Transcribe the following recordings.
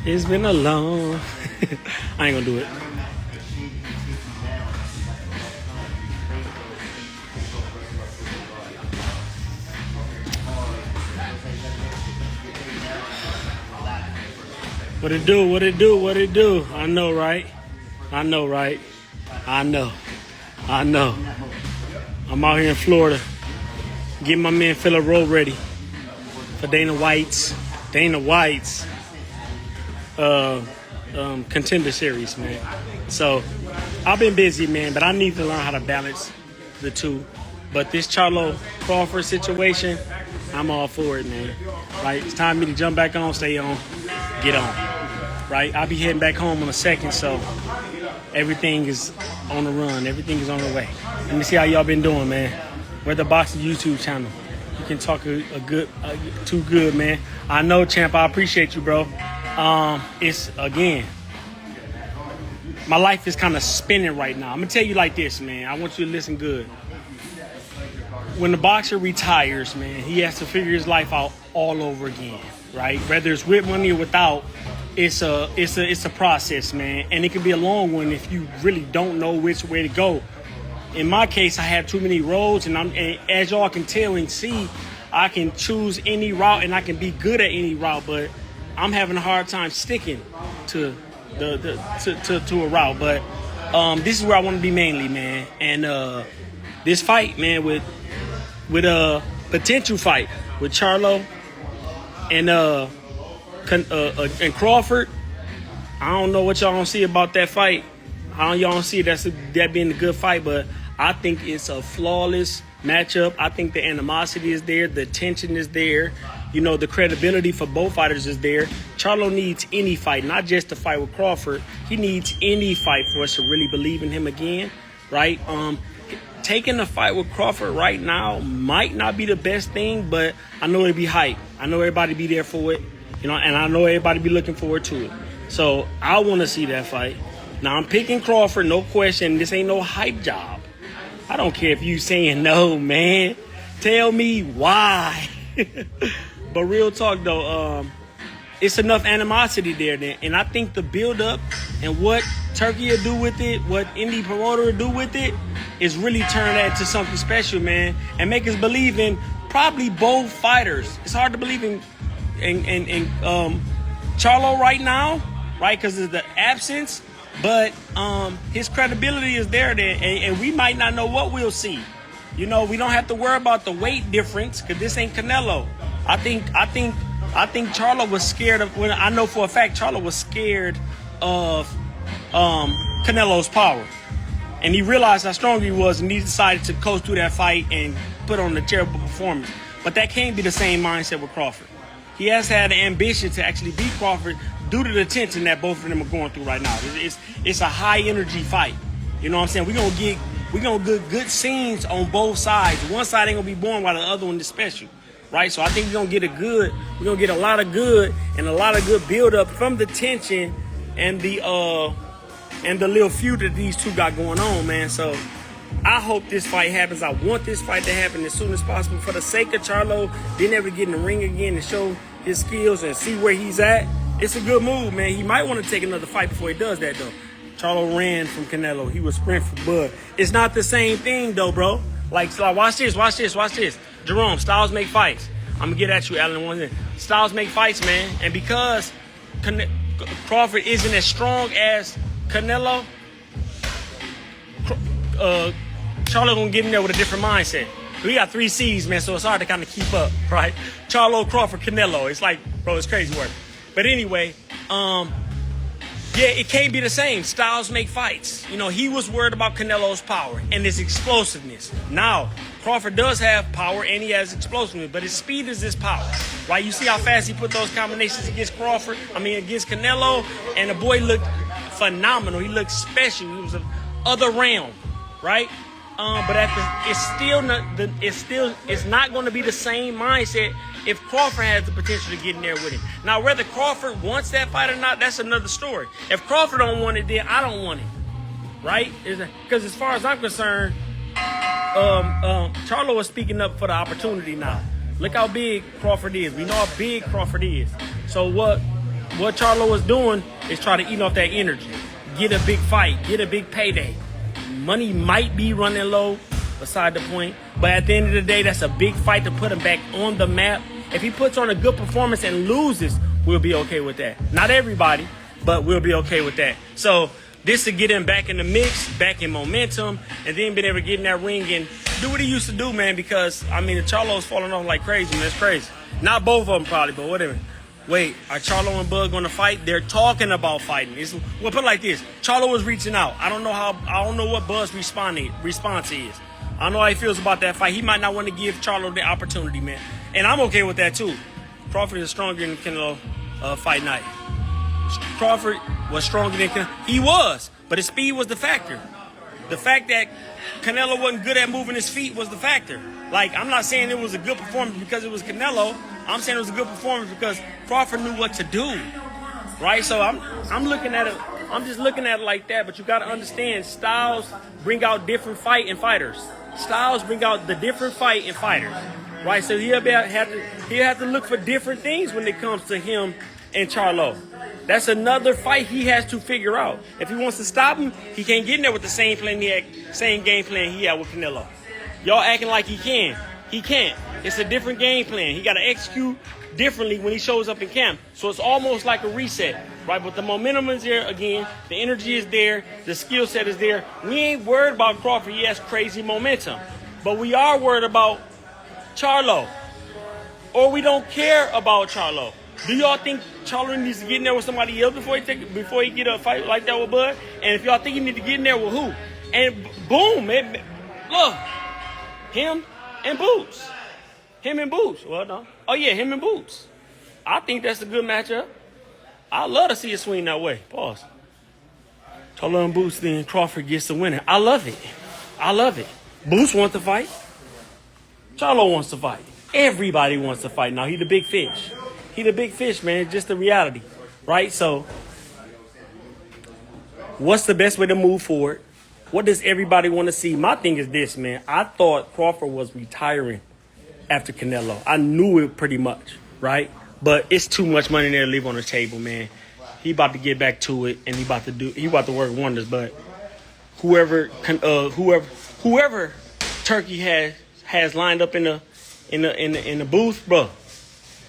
It's been a long. I ain't gonna do it. What it do? What it do? What it do? I know, right? I know, right? I know. I'm out here in Florida, getting my man Phillip Rowe ready for Dana White's contender series, man. So I've been busy, man, but I need to learn how to balance the two. But this Charlo Crawford situation, I'm all for it, man. Right? It's time for me to jump back on, stay on, get on. Right? I'll be heading back home in a second, so everything is on the run. Everything is on the way. Let me see how y'all been doing, man. We're the Boxing YouTube channel. You can talk too good, man. I know, champ. I appreciate you, bro. It's, again, my life is kind of spinning right now. I'm going to tell you like this, man. I want you to listen good. When the boxer retires, man, he has to figure his life out all over again, right? Whether it's with money or without, it's a process, man. And it can be a long one if you really don't know which way to go. In my case, I have too many roads, and as y'all can tell and see, I can choose any route and I can be good at any route, but I'm having a hard time sticking to to a route. But this is where I want to be mainly, man. And this fight, man, with a potential fight with Charlo and Crawford, I don't know what y'all don't see about that fight. Y'all don't see that being a good fight, but I think it's a flawless matchup. I think the animosity is there, the tension is there, you know, the credibility for both fighters is there. Charlo needs any fight, not just the fight with Crawford. He needs any fight for us to really believe in him again, right? Taking the fight with Crawford right now might not be the best thing, but I know it'd be hype. I know everybody be there for it, you know, and I know everybody be looking forward to it. So I want to see that fight. Now I'm picking Crawford, no question. This ain't no hype job. I don't care if you saying no, man. Tell me why. But real talk though, it's enough animosity there, and I think the build up and what Turkey will do with it, what indie promoter will do with it, is really turn that into something special, man, and make us believe in probably both fighters. It's hard to believe in Charlo right now, right, because of the absence. But his credibility is there, and we might not know what we'll see. You know, we don't have to worry about the weight difference because this ain't Canelo. I think Charlo was scared of. When I know for a fact Charlo was scared of Canelo's power, and he realized how strong he was, and he decided to coast through that fight and put on a terrible performance. But that can't be the same mindset with Crawford. He has had an ambition to actually beat Crawford due to the tension that both of them are going through right now. It's a high energy fight. You know what I'm saying? We're gonna get good scenes on both sides. One side ain't gonna be boring while the other one is special. Right? So I think we're gonna get a lot of good and a lot of good build up from the tension and the little feud that these two got going on, man. So I hope this fight happens. I want this fight to happen as soon as possible for the sake of Charlo being able to get in the ring again and show his skills and see where he's at. It's a good move, man. He might want to take another fight before he does that, though. Charlo ran from Canelo. He was sprint for Bud. It's not the same thing, though, bro. Like watch this. Jerome, styles make fights. I'm going to get at you, Alan. Styles make fights, man. And because Crawford isn't as strong as Canelo, Charlo going to get in there with a different mindset. We got 3 C's, man, so it's hard to kind of keep up, right? Charlo, Crawford, Canelo. It's like, bro, it's crazy work. But anyway, yeah, it can't be the same. Styles make fights. You know, he was worried about Canelo's power and his explosiveness. Now, Crawford does have power and he has explosiveness, but his speed is his power, right? You see how fast he put those combinations against against Canelo, and the boy looked phenomenal. He looked special. He was of other realm, right? But it's not going to be the same mindset if Crawford has the potential to get in there with him. Now, whether Crawford wants that fight or not, that's another story. If Crawford don't want it, then I don't want it, right? Because as far as I'm concerned, Charlo is speaking up for the opportunity now. Look how big Crawford is. We know how big Crawford is. So what Charlo is doing is try to eat off that energy. Get a big fight. Get a big payday. Money might be running low, beside the point. But at the end of the day, that's a big fight to put him back on the map. If he puts on a good performance and loses, we'll be okay with that. Not everybody, but we'll be okay with that. So this to get him back in the mix, back in momentum, and then being able to get in that ring and do what he used to do, man, because, I mean, the Charlo's falling off like crazy, man. It's crazy. Not both of them probably, but whatever. Wait, are Charlo and Bud going to fight? They're talking about fighting. Well, put it like this. Charlo was reaching out. I don't know what Bud's response is. I don't know how he feels about that fight. He might not want to give Charlo the opportunity, man. And I'm okay with that, too. Crawford is stronger than Canelo fight night. Crawford was stronger than Canelo. He was, but his speed was the factor. The fact that Canelo wasn't good at moving his feet was the factor. Like, I'm not saying it was a good performance because it was Canelo. I'm saying it was a good performance because Crawford knew what to do, right? So I'm looking at it. I'm just looking at it like that. But you got to understand, styles bring out different fighters. Styles bring out the different fight in fighters, right? So he'll have to look for different things when it comes to him and Charlo. That's another fight he has to figure out. If he wants to stop him, he can't get in there with the same game plan he had with Canelo. Y'all acting like he can. He can't. It's a different game plan. He got to execute differently when he shows up in camp. So it's almost like a reset, right? But the momentum is there again. The energy is there. The skill set is there. We ain't worried about Crawford. He has crazy momentum. But we are worried about Charlo. Or we don't care about Charlo. Do y'all think Charlo needs to get in there with somebody else before he get a fight like that with Bud? And if y'all think he need to get in there with who? And boom, look, him and Boots. Him and Boots. Well, no. Oh, yeah, him and Boots. I think that's a good matchup. I'd love to see it swing that way. Pause. Charlo and Boots, then Crawford gets the winner. I love it. I love it. Boots wants to fight. Charlo wants to fight. Everybody wants to fight. Now, he the big fish. He the big fish, man. It's just the reality, right? So, what's the best way to move forward? What does everybody want to see? My thing is this, man. I thought Crawford was retiring after Canelo. I knew it pretty much, right? But it's too much money there to leave on the table, man. He about to get back to it, and he about to work wonders. But whoever Turkey has lined up in the booth, bro,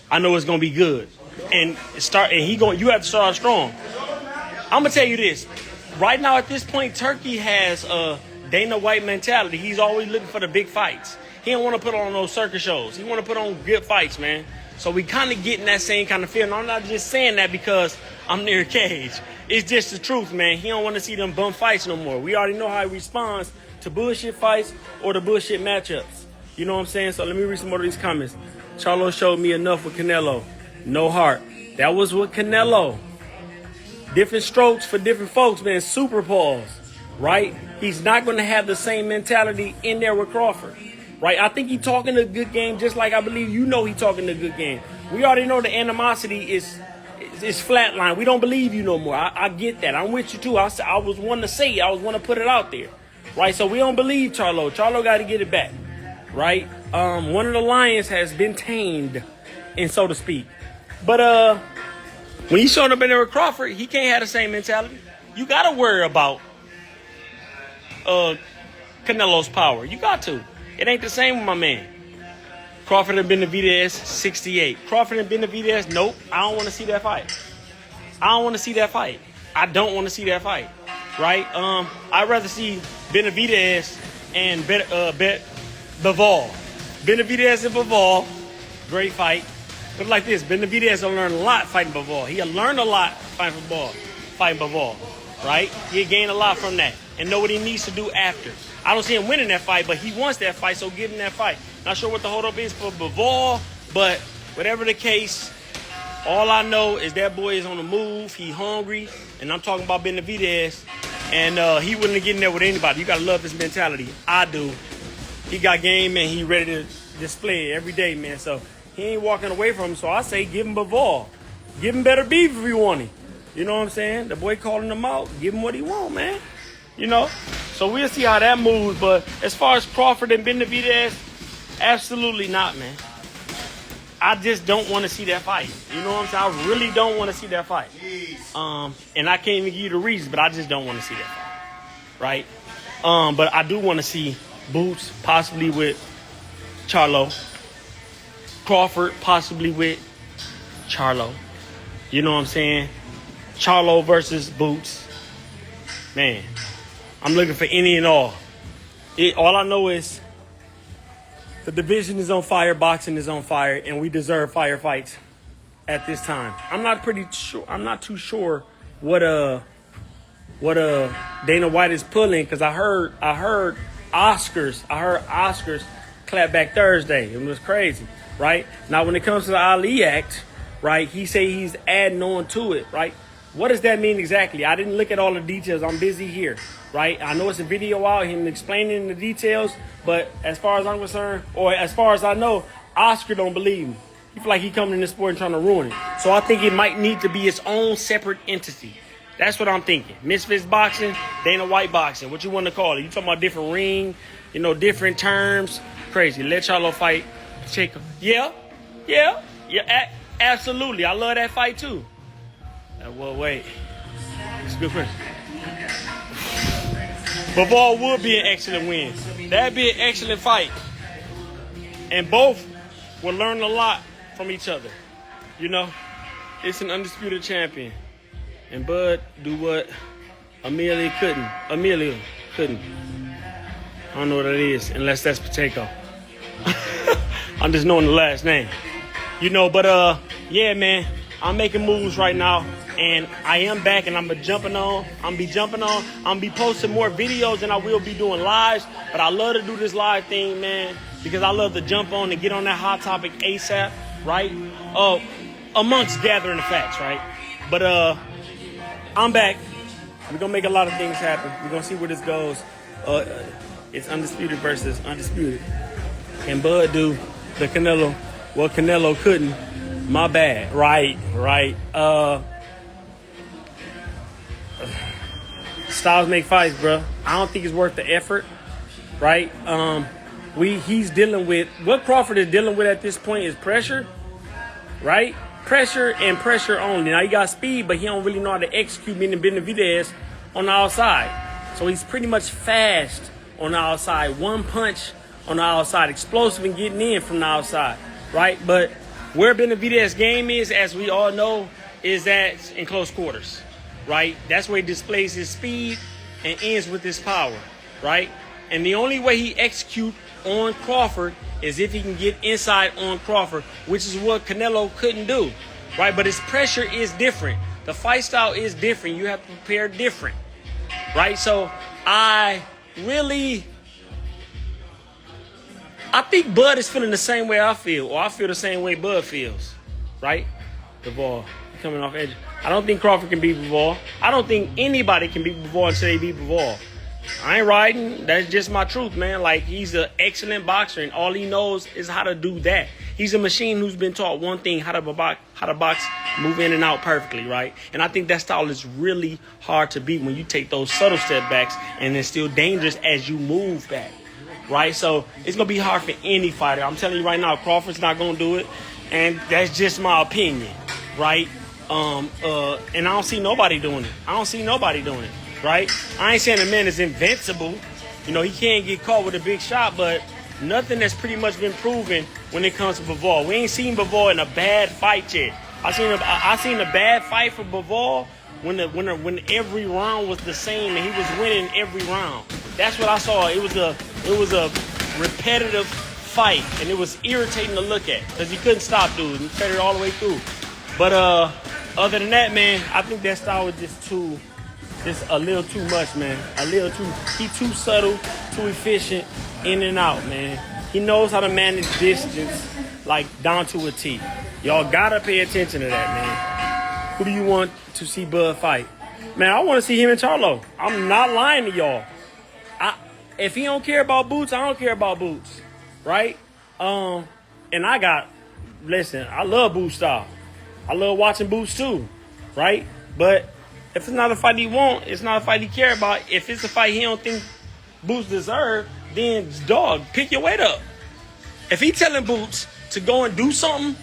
I know it's gonna be good. You have to start out strong. I'm gonna tell you this. Right now, at this point, Turkey has a Dana White mentality. He's always looking for the big fights. He don't want to put on those circus shows. He want to put on good fights, man. So we kind of getting that same kind of feeling. I'm not just saying that because I'm near a cage. It's just the truth, man. He don't want to see them bum fights no more. We already know how he responds to bullshit fights or the bullshit matchups. You know what I'm saying? So let me read some more of these comments. Charlo showed me enough with Canelo. No heart. That was with Canelo. Different strokes for different folks, man. Super pause, right? He's not going to have the same mentality in there with Crawford, right? I think he's talking a good game, just like I believe you know he's talking a good game. We already know the animosity is flatline. We don't believe you no more. I get that. I'm with you too. I was one to say it. I was one to put it out there, right? So we don't believe Charlo. Charlo got to get it back, right? One of the lions has been tamed, and so to speak. But when he showed up in there with Crawford, he can't have the same mentality. You got to worry about Canelo's power. You got to. It ain't the same with my man. Crawford and Benavidez, 68. Crawford and Benavidez, nope. I don't want to see that fight. I don't want to see that fight. I don't want to see that fight. Right? I'd rather see Benavidez and Bivol. Benavidez and Bivol, great fight. But like this, Benavidez will learn a lot fighting Bivol. He'll learn a lot fighting Bivol, right? He'll gain a lot from that and know what he needs to do after. I don't see him winning that fight, but he wants that fight, so give him that fight. Not sure what the holdup is for Bivol, but whatever the case, all I know is that boy is on the move. He hungry, and I'm talking about Benavidez, and he wouldn't get in there with anybody. You got to love his mentality. I do. He got game, and he ready to display it every day, man, so he ain't walking away from him, so I say give him Bivol. Give him better beef if you want him. You know what I'm saying? The boy calling him out. Give him what he want, man. You know? So we'll see how that moves. But as far as Crawford and Benavidez, absolutely not, man. I just don't want to see that fight. You know what I'm saying? I really don't want to see that fight. And I can't even give you the reasons, but I just don't want to see that fight. Right? But I do want to see Boots possibly with Charlo. Crawford possibly with Charlo. You know what I'm saying? Charlo versus Boots. Man, I'm looking for any and all. All I know is the division is on fire, boxing is on fire, and we deserve fire fights at this time. I'm not too sure what Dana White is pulling, because I heard Oscars clap back Thursday. It was crazy, right? Now when it comes to the Ali Act, right, he say he's adding on to it, right? What does that mean exactly? I didn't look at all the details. I'm busy here, right? I know it's a video out, him explaining the details, but as far as I'm concerned, or as far as I know, Oscar don't believe me. He feel like he coming in this sport and trying to ruin it. So I think it might need to be its own separate entity. That's what I'm thinking. Misfits boxing, Dana White boxing, what you want to call it. You talking about different ring, different terms. Crazy. Let Charlo fight Jacob. Yeah, absolutely. I love that fight too. Well, wait. It's a good question. Bivol would be an excellent win. That'd be an excellent fight. And both will learn a lot from each other. It's an undisputed champion. And Bud do what Amelia couldn't. I don't know what that is, unless that's Pacheco. I'm just knowing the last name. But yeah, man, I'm making moves right now. And I am back, and I'm be jumping on. I'm be posting more videos than I will be doing lives. But I love to do this live thing, man, because I love to jump on and get on that hot topic ASAP, right? Amongst gathering the facts, right? But I'm back. We're gonna make a lot of things happen. We're gonna see where this goes. It's undisputed versus undisputed. Can Bud do the Canelo? Well, Canelo couldn't. My bad. Right. Styles make fights, bro. I don't think it's worth the effort, right? He's dealing with what Crawford is dealing with at this point is pressure, right? Pressure and pressure only. Now he got speed, but he don't really know how to execute Benavidez on the outside. So he's pretty much fast on the outside. One punch on the outside, explosive and getting in from the outside, right? But where Benavidez's game is, as we all know, is that in close quarters. Right? That's where he displays his speed and ends with his power, right? And the only way he execute on Crawford is if he can get inside on Crawford, which is what Canelo couldn't do, right? But his pressure is different. The fight style is different. You have to prepare different, right? So I think Bud is feeling the same way I feel, or I feel the same way Bud feels, right? The ball coming off edge. I don't think Crawford can beat Bivol. I don't think anybody can beat Bivol until they beat Bivol. I ain't riding. That's just my truth, man. Like, he's an excellent boxer, and all he knows is how to do that. He's a machine who's been taught one thing, how to box, move in and out perfectly, right? And I think that style is really hard to beat when you take those subtle step backs, and it's still dangerous as you move back, right? So it's going to be hard for any fighter. I'm telling you right now, Crawford's not going to do it, and that's just my opinion, right? And I don't see nobody doing it. Right? I ain't saying the man is invincible. He can't get caught with a big shot, but nothing that's pretty much been proven when it comes to Bivol. We ain't seen Bivol in a bad fight yet. I seen a bad fight for Bivol when every round was the same and he was winning every round. That's what I saw. It was a repetitive fight, and it was irritating to look at because he couldn't stop dude. He fed it all the way through. But other than that, man, I think that style was just a little too much, man. He too subtle, too efficient, in and out, man. He knows how to manage distance, like down to a T. Y'all gotta pay attention to that, man. Who do you want to see Bud fight? Man, I want to see him and Charlo. I'm not lying to y'all. If he don't care about Boots, I don't care about Boots, right? And listen, I love Boots style. I love watching Boots too, right? But if it's not a fight he want, it's not a fight he care about. If it's a fight he don't think Boots deserve, then dog, pick your weight up. If he telling Boots to go and do something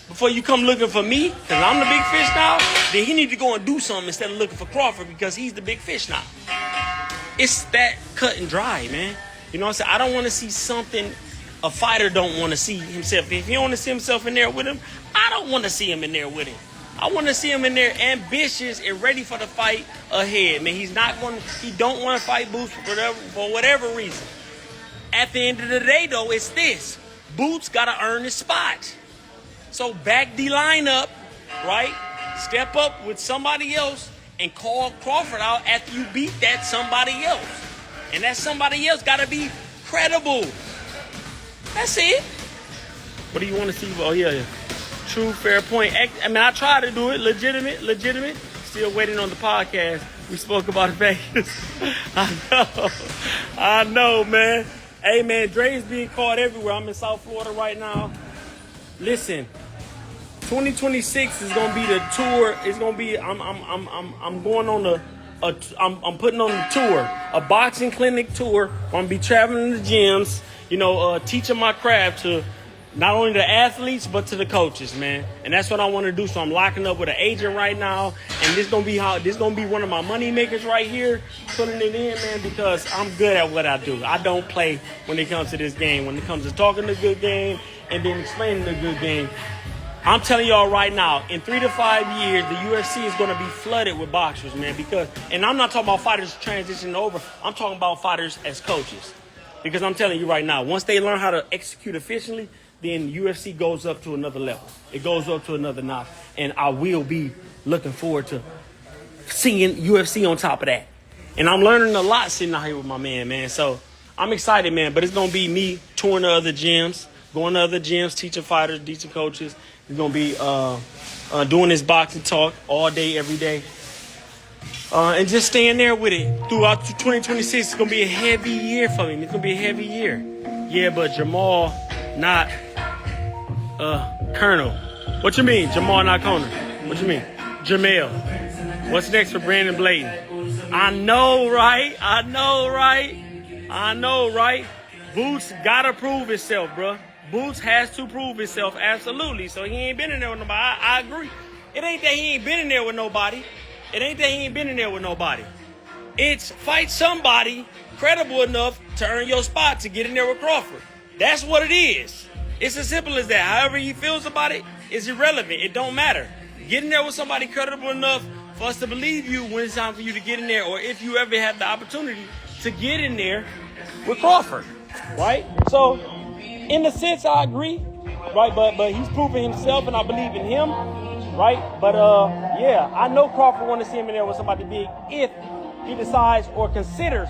before you come looking for me, because I'm the big fish now, then he need to go and do something instead of looking for Crawford because he's the big fish now. It's that cut and dry, man. You know what I'm saying? I don't want to see something a fighter don't want to see himself. If he don't want to see himself in there with him, I don't want to see him in there with him. I want to see him in there ambitious and ready for the fight ahead, man. He don't want to fight Boots for whatever reason. At the end of the day, though, it's this. Boots got to earn his spot. So back the line up, right? Step up with somebody else and call Crawford out after you beat that somebody else. And that somebody else got to be credible. That's it. What do you want to see? Oh, yeah. True, fair point. I mean, I tried to do it. Legitimate. Still waiting on the podcast. We spoke about Vegas. I know, man. Hey, man, Dre's being caught everywhere. I'm in South Florida right now. Listen, 2026 is gonna be the tour. It's gonna be. I'm going on I'm putting on the tour, a boxing clinic tour. I'm gonna be traveling to gyms. Teaching my craft to not only the athletes, but to the coaches, man. And that's what I want to do. So I'm locking up with an agent right now. And this gonna be one of my money makers right here, putting it in, man, because I'm good at what I do. I don't play when it comes to this game. When it comes to talking the good game and then explaining the good game. I'm telling y'all right now, in 3 to 5 years, the UFC is going to be flooded with boxers, man. And I'm not talking about fighters transitioning over. I'm talking about fighters as coaches. Because I'm telling you right now, once they learn how to execute efficiently, then UFC goes up to another level. It goes up to another notch. And I will be looking forward to seeing UFC on top of that. And I'm learning a lot sitting out here with my man. So I'm excited, man. But it's going to be me touring to other gyms, going to other gyms, teaching fighters, teaching coaches. It's going to be doing this boxing talk all day, every day. And just staying there with it throughout 2026. It's going to be a heavy year for me. It's going to be a heavy year. Yeah, but Jermell, not Colonel. What you mean? Jermell, not Colonel. What you mean? Jermell. What's next for Brandon Blayton? I know, right? Boots got to prove himself, bro. Boots has to prove himself, absolutely. So he ain't been in there with nobody. I agree. It ain't that he ain't been in there with nobody. It's fight somebody credible enough to earn your spot to get in there with Crawford. That's what it is. It's as simple as that. However he feels about it is irrelevant. It don't matter. Get in there with somebody credible enough for us to believe you when it's time for you to get in there, or if you ever have the opportunity to get in there with Crawford, right? So, in a sense, I agree, right? But he's proven himself, and I believe in him, right? But yeah, I know Crawford want to see him in there with somebody big if he decides or considers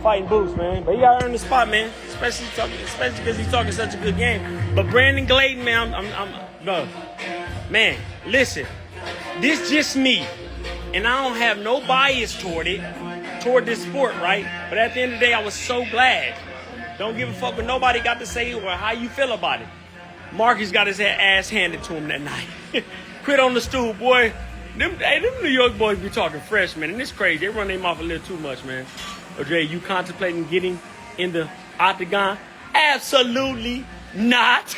fighting Boots, man. But he got to earn the spot, man, especially because he's talking such a good game. But Brandon Blayton, man, man, listen, this just me, and I don't have no bias toward this sport, right? But at the end of the day, I was so glad. Don't give a fuck what nobody got to say or how you feel about it. Marcus got his ass handed to him that night. Quit on the stool, boy. Them New York boys be talking fresh, man. And it's crazy. They run their mouth a little too much, man. OJ, you contemplating getting in the octagon? Absolutely not.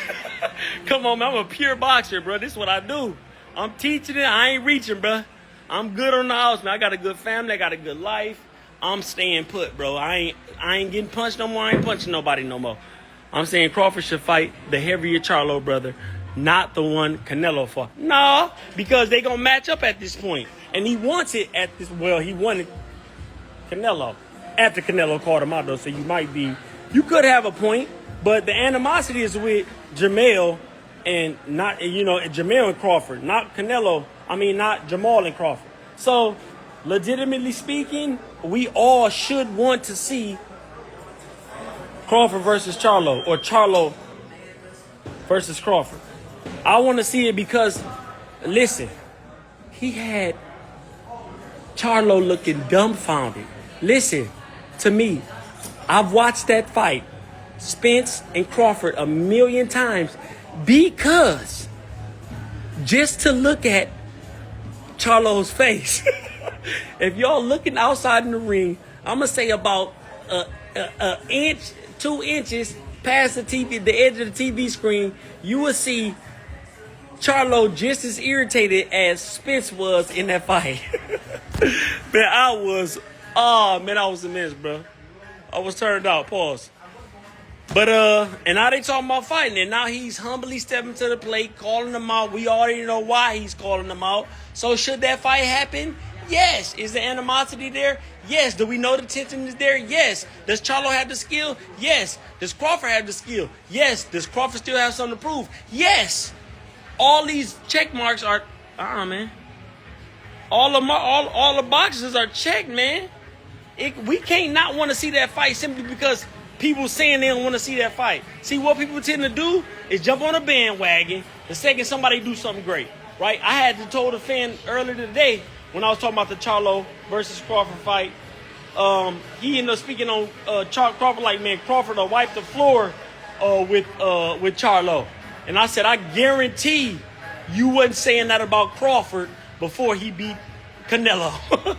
Come on, man. I'm a pure boxer, bro. This is what I do. I'm teaching it. I ain't reaching, bro. I'm good on the house, man. I got a good family. I got a good life. I'm staying put, bro. I ain't getting punched no more. I ain't punching nobody no more. I'm saying Crawford should fight the heavier Charlo brother, not the one Canelo fought. No, because they gonna match up at this point. And he wants it at this, well, he wanted Canelo. After Canelo called him out, though, so you could have a point, but the animosity is with Jermell and not, Jermell and Crawford, not Canelo. Not Jermell and Crawford. So, legitimately speaking, we all should want to see Crawford versus Charlo, or Charlo versus Crawford. I want to see it because, listen, he had Charlo looking dumbfounded. Listen to me. I've watched that fight, Spence and Crawford, 1,000,000 times because just to look at Charlo's face. If y'all looking outside in the ring, I'm gonna say about an inch, 2 inches past the TV, the edge of the TV screen, you will see Charlo just as irritated as Spence was in that fight. Man, I was a mess, bro. I was turned out. Pause. But and now they talking about fighting, and now he's humbly stepping to the plate, calling them out. We already know why he's calling them out. So should that fight happen? Yes. Is the animosity there? Yes. Do we know the tension is there? Yes. Does Charlo have the skill? Yes. Does Crawford have the skill? Yes. Does Crawford still have something to prove? Yes. All these check marks are, man. All the boxes are checked, man. We can't not want to see that fight simply because people saying they don't want to see that fight. See, what people tend to do is jump on a bandwagon the second somebody do something great, right? I had to told a fan earlier today when I was talking about the Charlo versus Crawford fight. He ended up speaking on Crawford like, man, Crawford will wipe the floor with Charlo. And I said, I guarantee you wasn't saying that about Crawford before he beat Canelo.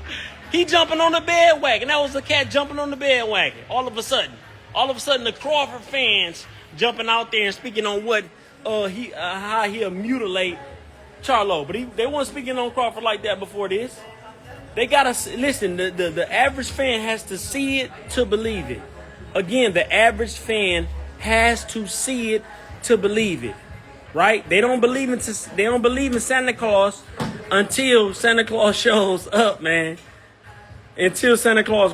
He jumping on the bandwagon. That was the cat jumping on the bandwagon. All of a sudden, the Crawford fans jumping out there and speaking on what how he'll mutilate Charlo. But they weren't speaking on Crawford like that before this. They gotta listen. The average fan has to see it to believe it. Again, the average fan has to see it to believe it. Right? They don't believe in Santa Claus until Santa Claus shows up, man. Until Santa Claus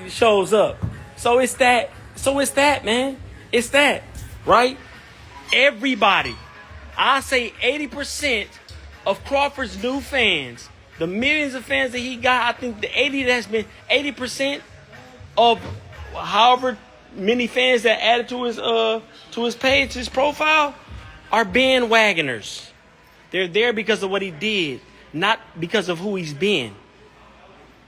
shows up. So it's that, man. It's that, right? Everybody, I say 80% of Crawford's new fans, the millions of fans that he got, I think the 80% of however many fans that added to his page, his profile, are bandwagoners. They're there because of what he did, not because of who he's been.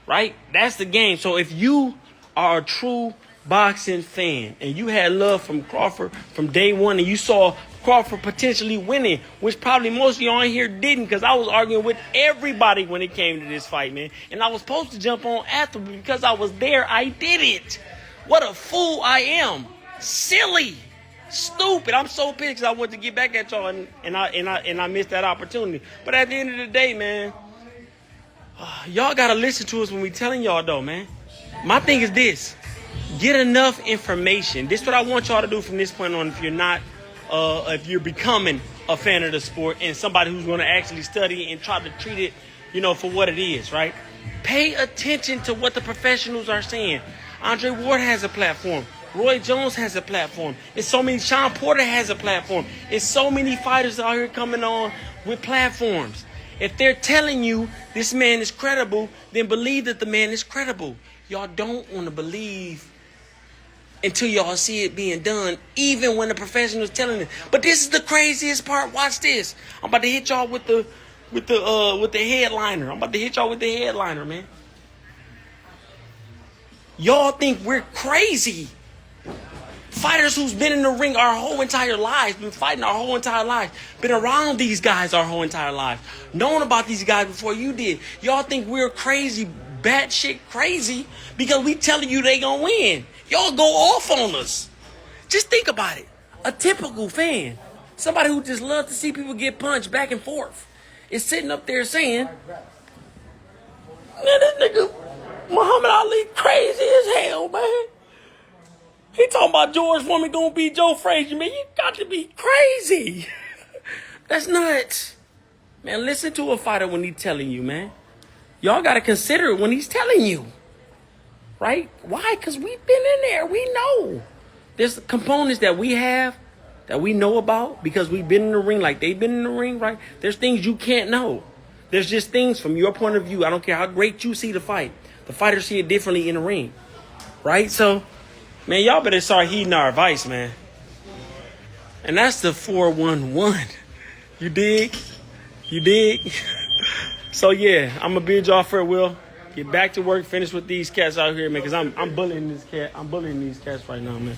Right? That's the game. So if you are a true boxing fan and you had love from Crawford from day one and you saw Crawford potentially winning, which probably most of y'all in here didn't, because I was arguing with everybody when it came to this fight, man. And I was supposed to jump on after, but because I was there, I did it. What a fool I am. Silly. Stupid. I'm so pissed because I wanted to get back at y'all and I missed that opportunity. But at the end of the day, man, y'all gotta listen to us when we telling y'all though, man. My thing is this: get enough information. This is what I want y'all to do from this point on. If you're not, if you're becoming a fan of the sport and somebody who's going to actually study and try to treat it, for what it is, right? Pay attention to what the professionals are saying. Andre Ward has a platform. Roy Jones has a platform. It's so many. Sean Porter has a platform. It's so many fighters out here coming on with platforms. If they're telling you this man is credible, then believe that the man is credible. Y'all don't want to believe until y'all see it being done, even when the professional is telling it. But this is the craziest part. Watch this. I'm about to hit y'all with the headliner. Man. Y'all think we're crazy. Fighters who's been in the ring our whole entire lives, been fighting our whole entire lives, been around these guys our whole entire lives, known about these guys before you did. Y'all think we're crazy, batshit crazy, because we telling you they gonna win. Y'all go off on us. Just think about it. A typical fan, somebody who just loves to see people get punched back and forth, is sitting up there saying, man, this nigga Muhammad Ali crazy as hell, man. He talking about George Foreman gonna beat Joe Frazier, man. You got to be crazy. That's nuts. Man, listen to a fighter when he's telling you, man. Y'all got to consider it when he's telling you. Right? Why? Because we've been in there. We know. There's components that we have that we know about because we've been in the ring like they've been in the ring, right? There's things you can't know. There's just things from your point of view. I don't care how great you see the fight. The fighters see it differently in the ring. Right? So, man, y'all better start heeding our advice, man. And that's the 411. You dig? You dig? So, yeah, I'm going to bid y'all farewell. Get back to work, finish with these cats out here, man, because I'm bullying this cat. I'm bullying these cats right now, man.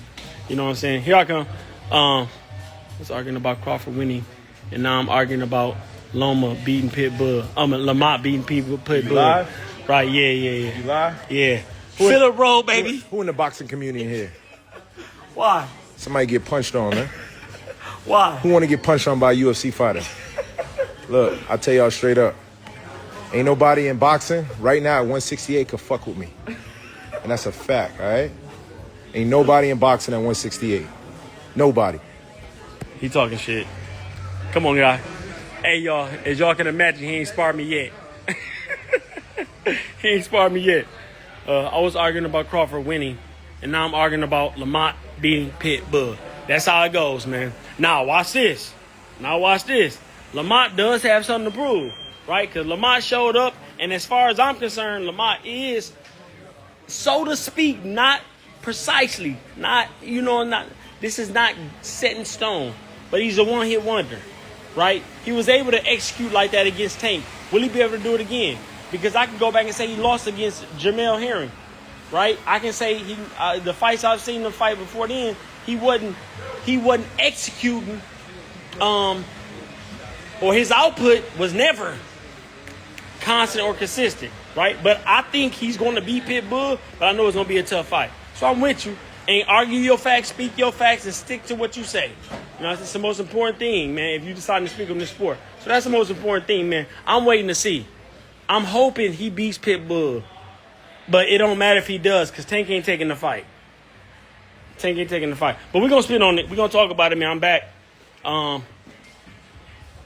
You know what I'm saying? Here I come. I was arguing about Crawford winning, and now I'm arguing about Loma beating Pitbull. Lamont beating Pitbull. Live? Right, yeah. You live? Yeah. Phillip Rowe, baby. Who in the boxing community here? Why? Somebody get punched on, man. Why? Who want to get punched on by a UFC fighter? Look, I tell y'all straight up. Ain't nobody in boxing right now at 168 could fuck with me. And that's a fact, all right? Ain't nobody in boxing at 168. Nobody. He talking shit. Come on, guy. Hey, y'all. As y'all can imagine, he ain't sparred me yet. He ain't sparred me yet. I was arguing about Crawford winning, and now I'm arguing about Lamont beating Pitbull. That's how it goes, man. Now, watch this. Lamont does have something to prove, right? Because Lamont showed up, and as far as I'm concerned, Lamont is, so to speak, not precisely, this is not set in stone, but he's a one-hit wonder, right? He was able to execute like that against Tank. Will he be able to do it again? Because I can go back and say he lost against Jermell Herring, right? I can say the fights I've seen him fight before then, he wasn't executing, or his output was never constant or consistent, right? But I think he's going to beat Pitbull, but I know it's going to be a tough fight. So I'm with you. And argue your facts, speak your facts, and stick to what you say. You know, that's the most important thing, man, if you decide to speak on this sport. So that's the most important thing, man. I'm waiting to see. I'm hoping he beats Pitbull. But it don't matter if he does, because Tank ain't taking the fight. But we're going to spin on it. We're going to talk about it, man. I'm back. Going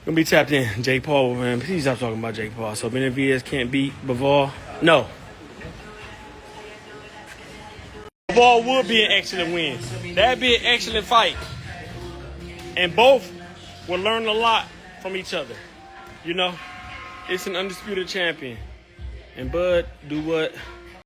to be tapped in. Jake Paul, man. Please stop talking about Jake Paul. So Benavidez can't beat Bivol. No. Bivol would be an excellent win. That'd be an excellent fight. And both will learn a lot from each other. You know, it's an undisputed champion. And Bud do what